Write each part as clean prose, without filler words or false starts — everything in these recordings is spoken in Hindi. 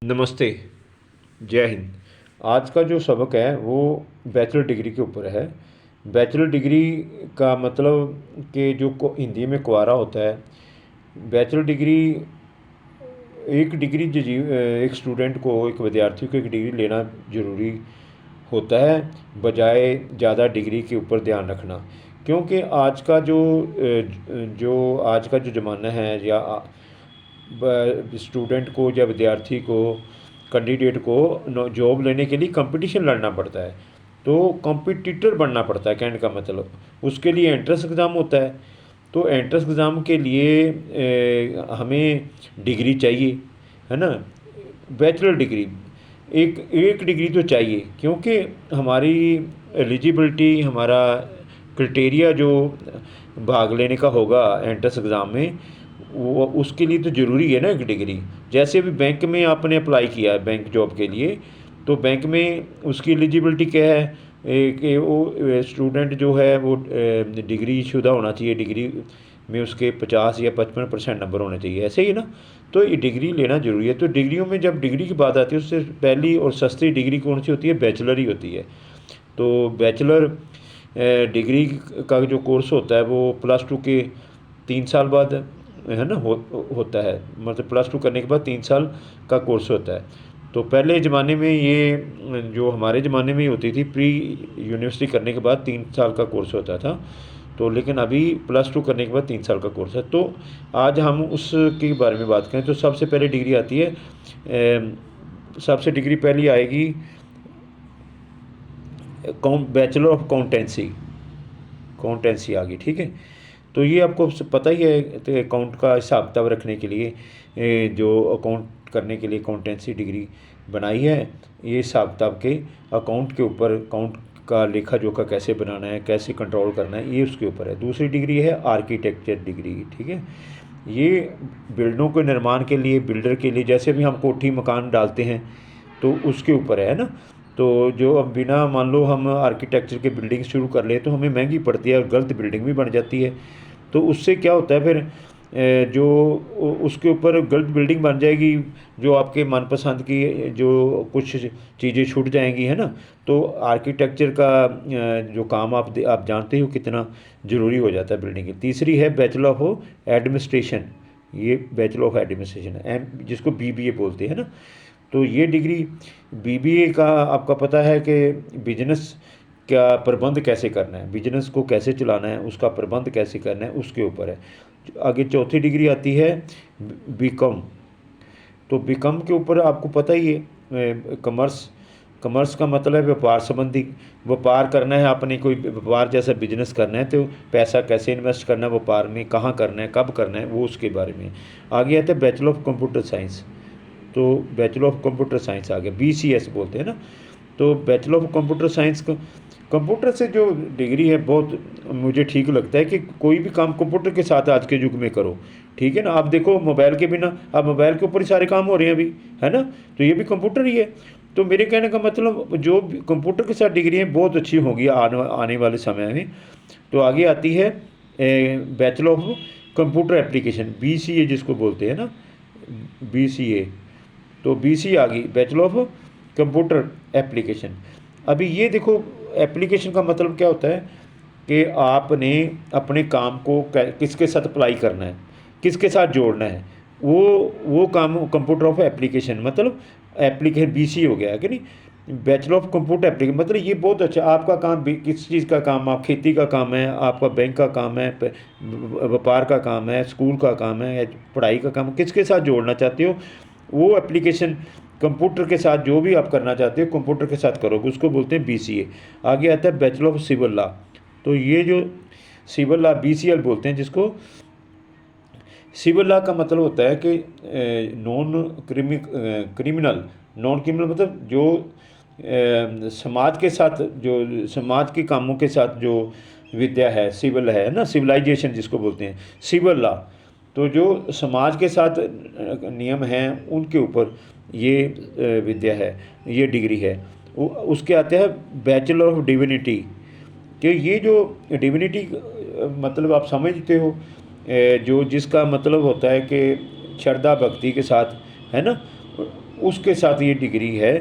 नमस्ते, जय हिंद। आज का जो सबक है वो बैचलर डिग्री के ऊपर है। बैचलर डिग्री का मतलब कि जो हिंदी में कुंवारा होता है। बैचलर डिग्री एक डिग्री एक स्टूडेंट को, एक विद्यार्थी को एक डिग्री लेना ज़रूरी होता है, बजाय ज़्यादा डिग्री के ऊपर ध्यान रखना। क्योंकि आज का जो ज़माना है, या स्टूडेंट को या विद्यार्थी को, कैंडिडेट को जॉब लेने के लिए कंपटीशन लड़ना पड़ता है। तो कॉम्पिटिटर बनना पड़ता है, कहने का मतलब उसके लिए एंट्रेंस एग्ज़ाम होता है। तो एंट्रेंस एग्ज़ाम के लिए हमें डिग्री चाहिए, है ना। बैचलर डिग्री, एक एक डिग्री तो चाहिए, क्योंकि हमारी एलिजिबिलिटी, हमारा क्राइटेरिया जो भाग लेने का होगा एंट्रेंस एग्ज़ाम में, वो उसके लिए तो ज़रूरी है ना एक डिग्री। जैसे अभी बैंक में आपने अप्लाई किया है बैंक जॉब के लिए, तो बैंक में उसकी एलिजिबिलिटी क्या है, कि वो स्टूडेंट जो है वो डिग्री शुदा होना चाहिए, डिग्री में उसके 50 या 55% नंबर होने चाहिए, ऐसे ही ना। तो ये डिग्री लेना ज़रूरी है। तो डिग्रियों में जब डिग्री की बात आती है, उससे पहली और सस्ती डिग्री कौन सी होती है? बैचलर ही होती है। तो बैचलर डिग्री का जो कोर्स होता है वो +2 के 3 साल बाद, है ना, होता है। मतलब +2 करने के बाद 3 साल का कोर्स होता है। तो पहले ज़माने में ये जो हमारे ज़माने में ही होती थी, प्री यूनिवर्सिटी करने के बाद 3 साल का कोर्स होता था। तो लेकिन अभी +2 करने के बाद 3 साल का कोर्स है। तो आज हम उसके बारे में बात करें तो सबसे पहले डिग्री आती है, सबसे डिग्री पहली आएगी बैचलर ऑफ अकाउंटेंसी। अकाउंटेंसी आ गई, ठीक है। तो ये आपको पता ही है, तो अकाउंट का हिसाब किताब रखने के लिए जो अकाउंट करने के लिए अकाउंटेंसी डिग्री बनाई है। ये हिसाब किताब के अकाउंट के ऊपर, अकाउंट का लेखा जोखा कैसे बनाना है, कैसे कंट्रोल करना है, ये उसके ऊपर है। दूसरी डिग्री है आर्किटेक्चर डिग्री, ठीक है। ये बिल्डिंगों के निर्माण के लिए, बिल्डर के लिए, जैसे भी हम कोठी मकान डालते हैं तो उसके ऊपर है ना। तो जो अब बिना, मान लो हम आर्किटेक्चर के बिल्डिंग शुरू कर ले तो हमें महंगी पड़ती है और गलत बिल्डिंग भी बन जाती है। तो उससे क्या होता है फिर, जो उसके ऊपर गलत बिल्डिंग बन जाएगी, जो आपके मनपसंद की जो कुछ चीज़ें छूट जाएंगी, है ना। तो आर्किटेक्चर का जो काम आप जानते हो कितना ज़रूरी हो जाता है बिल्डिंग की। तीसरी है बैचलर ऑफ एडमिनिस्ट्रेशन। ये बैचलर ऑफ एडमिनिस्ट्रेशन है, जिसको BBA बोलते हैं ना। तो ये डिग्री BBA का आपका पता है कि बिजनेस का प्रबंध कैसे करना है, बिजनेस को कैसे चलाना है, उसका प्रबंध कैसे करना है, उसके ऊपर है। आगे चौथी डिग्री आती है BCom। तो BCom के ऊपर आपको पता ही है, कॉमर्स। कॉमर्स का मतलब है व्यापार संबंधी। व्यापार करना है आपने, कोई व्यापार जैसा बिजनेस करना है, तो पैसा कैसे इन्वेस्ट करना है व्यापार में, कहाँ करना है, कब करना है, वो उसके बारे में। आगे आता है बैचलर ऑफ कंप्यूटर साइंस। तो बैचलर ऑफ कंप्यूटर साइंस आ गया, BCS बोलते हैं ना। तो bachelor of computer science, computer से जो डिग्री है, बहुत मुझे ठीक लगता है कि कोई भी काम कंप्यूटर के साथ आज के युग में करो, ठीक है ना। आप देखो मोबाइल के बिना, अब मोबाइल के ऊपर ही सारे काम हो रहे हैं अभी, है ना। तो ये भी कंप्यूटर ही है। तो मेरे कहने का मतलब जो कंप्यूटर के साथ डिग्री हैं बहुत अच्छी होगी आने वाले समय में। तो आगे आती है bachelor of computer application, BCA जिसको बोलते हैं ना, BCA। तो BC आ गई, बैचलर ऑफ कंप्यूटर एप्लीकेशन। अभी ये देखो, एप्लीकेशन का मतलब क्या होता है कि आपने अपने काम को किसके साथ अप्लाई करना है, किसके साथ जोड़ना है, वो काम कंप्यूटर ऑफ एप्लीकेशन, मतलब एप्लीकेशन BC हो गया, कि नहीं। बैचलर ऑफ कंप्यूटर एप्लीकेशन मतलब ये बहुत अच्छा। आपका काम किस चीज़ का काम, आप खेती का काम है, आपका बैंक का काम है, व्यापार का काम है, स्कूल का काम है, पढ़ाई का काम, किसके साथ जोड़ना चाहते हो, वो एप्लीकेशन कंप्यूटर के साथ जो भी आप करना चाहते हो कंप्यूटर के साथ करोगे, उसको बोलते हैं BCA। आगे आता है बैचलर ऑफ सिविल लॉ। तो ये जो सिविल लॉ BCL बोलते हैं जिसको। सिविल लॉ का मतलब होता है कि क्रिमिनल, नॉन क्रिमिनल मतलब जो समाज के साथ, जो समाज के कामों के साथ जो विद्या है, सिविल है ना, सिविलाइजेशन जिसको बोलते हैं, सिविल लॉ। तो जो समाज के साथ नियम हैं उनके ऊपर ये विद्या है, ये डिग्री है। उसके आते हैं बैचलर ऑफ डिविनिटी। कि ये जो डिविनिटी मतलब आप समझते हो, जो जिसका मतलब होता है कि श्रद्धा भक्ति के साथ, है ना, उसके साथ ये डिग्री है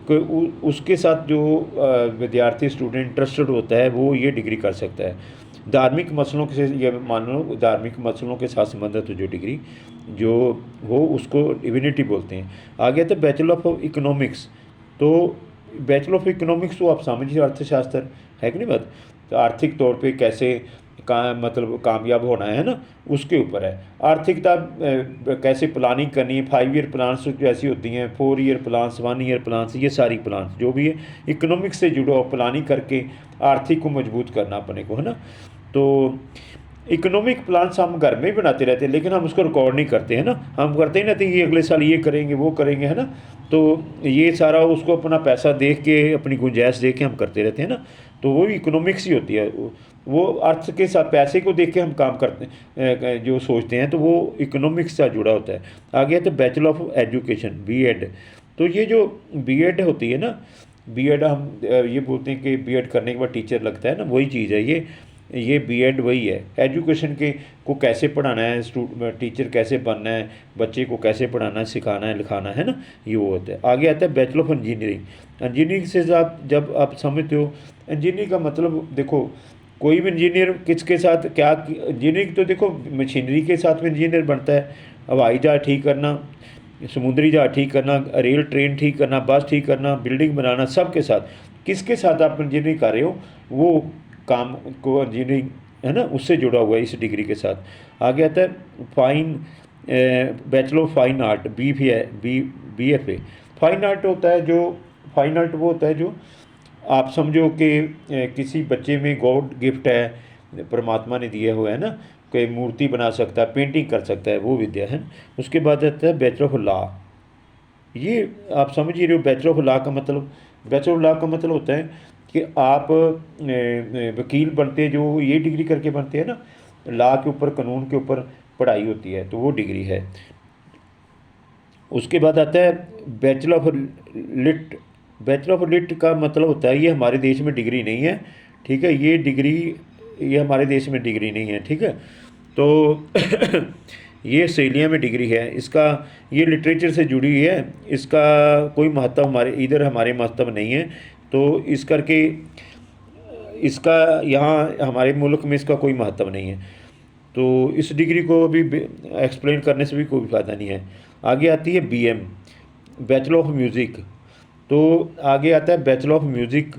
कि उसके साथ जो विद्यार्थी स्टूडेंट इंटरेस्टेड होता है वो ये डिग्री कर सकता है। धार्मिक मसलों के से ये मान लो धार्मिक मसलों के साथ संबंधित जो डिग्री जो वो उसको डिविनिटी बोलते हैं। आगे तो बैचलर ऑफ इकोनॉमिक्स। तो बैचलर ऑफ इकोनॉमिक्स तो आप समझिए अर्थशास्त्र है कि नहीं बात। तो आर्थिक तौर पे कैसे मतलब कामयाब होना है ना, उसके ऊपर है। आर्थिकता कैसे प्लानिंग करनी है, 5 ईयर प्लान्स जो ऐसी होती हैं, 4 ईयर प्लान्स, 1 ईयर प्लान्स, ये सारी प्लान्स जो भी है इकोनॉमिक्स से जुड़ो, प्लानिंग करके आर्थिक को मजबूत करना अपने को, है ना। तो इकोनॉमिक प्लान्स हम घर में ही बनाते रहते हैं, लेकिन हम उसको रिकॉर्ड नहीं करते हैं ना। हम करते ही नहीं, ये अगले साल ये करेंगे वो करेंगे, है ना। तो ये सारा उसको अपना पैसा देख के, अपनी गुंजाइश देख के हम करते रहते हैं ना। तो वो इकोनॉमिक्स ही होती है, वो अर्थ के साथ पैसे को देख के हम काम करते हैं, जो सोचते हैं, तो वो इकोनॉमिक्स से जुड़ा होता है। आगे है तो बैचलर ऑफ एजुकेशन, बीएड। तो ये जो बीएड होती है ना, बीएड हम ये बोलते हैं कि बीएड करने के बाद टीचर लगता है ना, वही चीज़ है ये बीएड वही है। एजुकेशन के को कैसे पढ़ाना है, टीचर कैसे बनना है, बच्चे को कैसे पढ़ाना है, सिखाना है, लिखाना है ना, ये वो होता है। आगे आता है बैचलर ऑफ इंजीनियरिंग। इंजीनियरिंग से जब आप समझते हो, इंजीनियरिंग का मतलब देखो, कोई भी इंजीनियर किसके साथ क्या, इंजीनियरिंग तो देखो मशीनरी के साथ में इंजीनियर बनता है। हवाई जहाज ठीक करना, समुद्री जहाज ठीक करना, रेल ट्रेन ठीक करना, बस ठीक करना, बिल्डिंग बनाना, सब के साथ किसके साथ आप इंजीनियरिंग कर रहे हो, वो काम को इंजीनियरिंग है ना, उससे जुड़ा हुआ है इस डिग्री के साथ। आगे आता है bachelor of fine art, BFA। Fine art होता है जो, फाइन आर्ट वो होता है जो आप समझो कि किसी बच्चे में गॉड गिफ्ट है, परमात्मा ने दिया हुआ है ना, कोई मूर्ति बना सकता है, पेंटिंग कर सकता है, वो विद्या है। उसके बाद आता है बैचलर ऑफ लॉ। ये आप समझ ही रहे हो बैचलर ऑफ लॉ का मतलब। बैचलर ऑफ लॉ का मतलब होता है कि आप वकील बनते हैं, जो ये डिग्री करके बनते हैं ना, लॉ के ऊपर, कानून के ऊपर पढ़ाई होती है, तो वो डिग्री है। उसके बाद आता है bachelor of lit. Bachelor of lit का मतलब होता है, ये हमारे देश में डिग्री नहीं है, ठीक है। ये डिग्री, ये हमारे देश में डिग्री नहीं है, ठीक है। तो ये ऑस्ट्रेलिया में डिग्री है इसका, ये लिटरेचर से जुड़ी हुई है, इसका कोई महत्व हमारे महत्व नहीं है। तो इस करके इसका यहाँ हमारे मुल्क में इसका कोई महत्व नहीं है। तो इस डिग्री को अभी एक्सप्लेन करने से भी कोई फ़ायदा नहीं है। आगे आती है BM, बैचलर ऑफ म्यूज़िक। तो आगे आता है बैचलर ऑफ म्यूज़िक,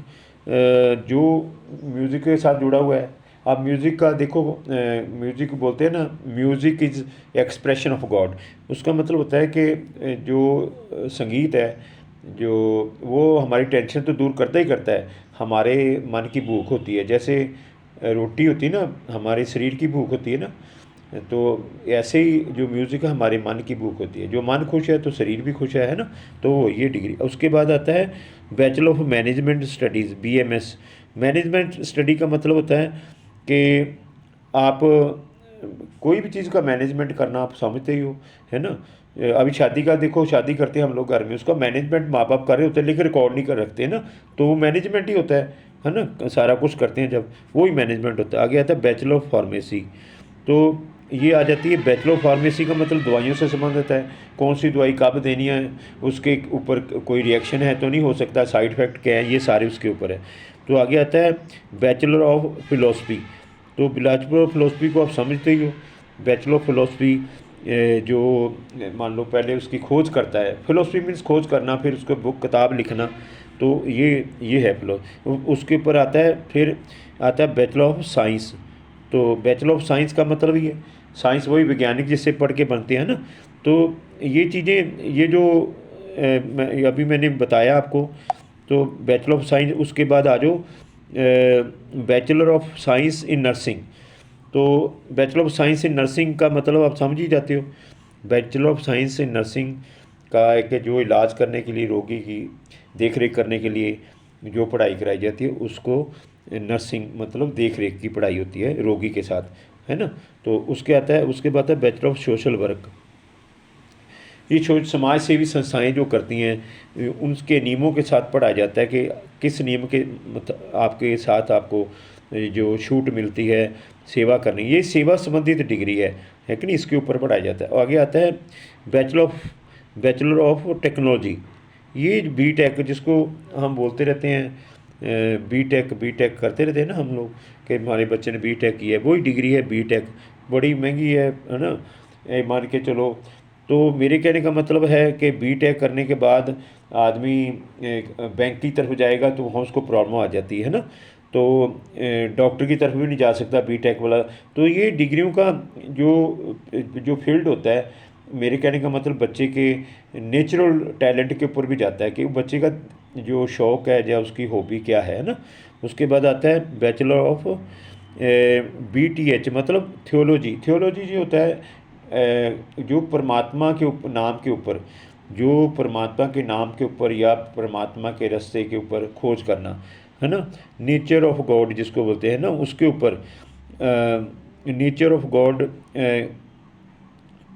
जो म्यूज़िक के साथ जुड़ा हुआ है। आप म्यूज़िक का देखो, म्यूज़िक बोलते हैं ना, music is expression of God. उसका मतलब होता है कि जो संगीत है, जो वो हमारी टेंशन तो दूर करता ही करता है, हमारे मन की भूख होती है। जैसे रोटी होती है ना, हमारे शरीर की भूख होती है ना, तो ऐसे ही जो म्यूज़िक है हमारे मन की भूख होती है। जो मन खुश है तो शरीर भी खुश है ना। तो ये डिग्री। उसके बाद आता है bachelor of management studies, BMS। Management study का मतलब होता है कि आप कोई भी चीज़ का मैनेजमेंट करना, आप समझते ही हो, है ना। अभी शादी का देखो, शादी करते हैं हम लोग घर में, उसका मैनेजमेंट माँ बाप कर रहे होते हैं, लेकिन रिकॉर्ड नहीं कर रखते हैं ना, तो वो मैनेजमेंट ही होता है ना। सारा कुछ करते हैं जब, वही मैनेजमेंट होता है। आगे आता है बैचलर ऑफ फार्मेसी। तो ये आ जाती है बैचलर ऑफ फार्मेसी का मतलब दवाइयों से संबंधित है, कौन सी दवाई कब देनी है, उसके ऊपर कोई रिएक्शन है तो नहीं हो सकता, साइड इफ़ेक्ट क्या है, ये सारे उसके ऊपर है। तो आगे आता है बैचलर ऑफ फिलोसफी। तो बैचलर ऑफ फिलोसफी को आप समझते ही हो। बैचलर ऑफ फिलोसफी जो मान लो पहले उसकी खोज करता है, फिलोसफी मीन्स खोज करना, फिर उसको बुक किताब लिखना, तो ये है उसके ऊपर आता है। फिर आता है बैचलर ऑफ साइंस। तो बैचलर ऑफ साइंस का मतलब ये, साइंस वही वैज्ञानिक जिससे पढ़ के बनते हैं ना। तो ये चीज़ें, ये जो अभी मैंने बताया आपको, तो बैचलर ऑफ साइंस। उसके बाद आ जाओ bachelor of science in nursing. तो bachelor of science in nursing का मतलब आप समझ ही जाते हो। Bachelor of science in nursing का एक, जो इलाज करने के लिए, रोगी की देख रेख करने के लिए जो पढ़ाई कराई जाती है, उसको नर्सिंग मतलब देख रेख की पढ़ाई होती है रोगी के साथ, है ना। तो उसके आता है, उसके बाद है बैचलर ऑफ सोशल वर्क। ये समाज सेवी संस्थाएं जो करती हैं, उनके नियमों के साथ पढ़ाया जाता है कि किस नियम के आपके साथ आपको जो छूट मिलती है सेवा करनी, ये सेवा संबंधित डिग्री है कि नहीं, इसके ऊपर पढ़ाया जाता है। आगे आता है bachelor of bachelor of technology, ये बी टेक जिसको हम बोलते रहते हैं, बी टेक करते रहते हैं ना हम लोग कि हमारे बच्चे ने बी टेक किया है, वही डिग्री है बी टेक, बड़ी महंगी है ना, मान के चलो। तो मेरे कहने का मतलब है कि बी टेक करने के बाद आदमी बैंक की तरफ जाएगा तो वहाँ उसको प्रॉब्लम आ जाती है ना, तो डॉक्टर की तरफ भी नहीं जा सकता बी टेक वाला। तो ये डिग्रियों का जो जो फील्ड होता है, मेरे कहने का मतलब बच्चे के नेचुरल टैलेंट के ऊपर भी जाता है कि बच्चे का जो शौक़ है या उसकी हॉबी क्या है ना। उसके बाद आता है बैचलर ऑफ BTH, मतलब थियोलॉजी। थियोलॉजी जो होता है जो परमात्मा के नाम के ऊपर, जो परमात्मा के नाम के ऊपर या परमात्मा के रास्ते के ऊपर खोज करना है ना, नेचर ऑफ गॉड जिसको बोलते हैं ना, उसके ऊपर नेचर ऑफ गॉड,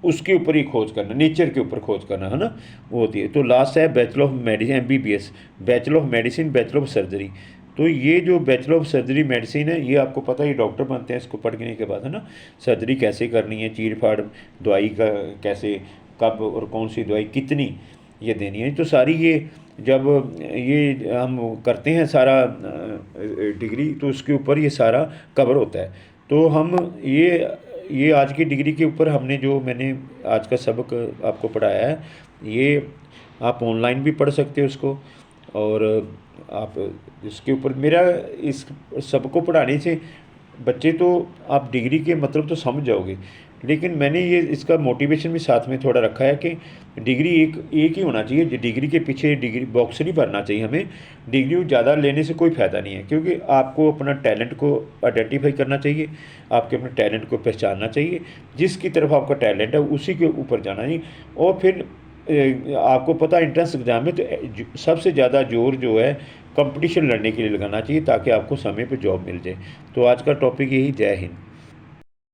उसके ऊपर ही खोज करना, नेचर के ऊपर खोज करना है ना, वो होती है। तो लास्ट है bachelor of medicine, MBBS, bachelor of medicine, bachelor of surgery. तो ये जो बैचलर ऑफ सर्जरी मेडिसिन है, ये आपको पता है ये डॉक्टर बनते हैं इसको पढ़ने के बाद, है ना। सर्जरी कैसे करनी है, चीर फाड़ दवाई का कैसे, कब और कौन सी दवाई कितनी ये देनी है, तो सारी ये जब ये हम करते हैं सारा डिग्री, तो उसके ऊपर ये सारा कवर होता है। तो हम ये आज की डिग्री के ऊपर हमने जो मैंने आज का सबक आपको पढ़ाया है, ये आप ऑनलाइन भी पढ़ सकते हो इसको, और आप इसके ऊपर मेरा इस सबको पढ़ाने से बच्चे तो आप डिग्री के मतलब तो समझ जाओगे, लेकिन मैंने ये इसका मोटिवेशन भी साथ में थोड़ा रखा है कि डिग्री एक ही होना चाहिए, डिग्री के पीछे डिग्री बॉक्स नहीं भरना चाहिए हमें। डिग्री ज़्यादा लेने से कोई फ़ायदा नहीं है, क्योंकि आपको अपना टैलेंट को आइडेंटिफाई करना चाहिए, आपके अपने टैलेंट को पहचानना चाहिए, जिसकी तरफ आपका टैलेंट है उसी के ऊपर जाना चाहिए। और फिर आपको पता है एंट्रेंस एग्ज़ाम में तो सबसे ज़्यादा जोर जो है कंपटीशन लड़ने के लिए लगाना चाहिए, ताकि आपको समय पर जॉब मिल जाए। तो आज का टॉपिक यही, जय हिंद।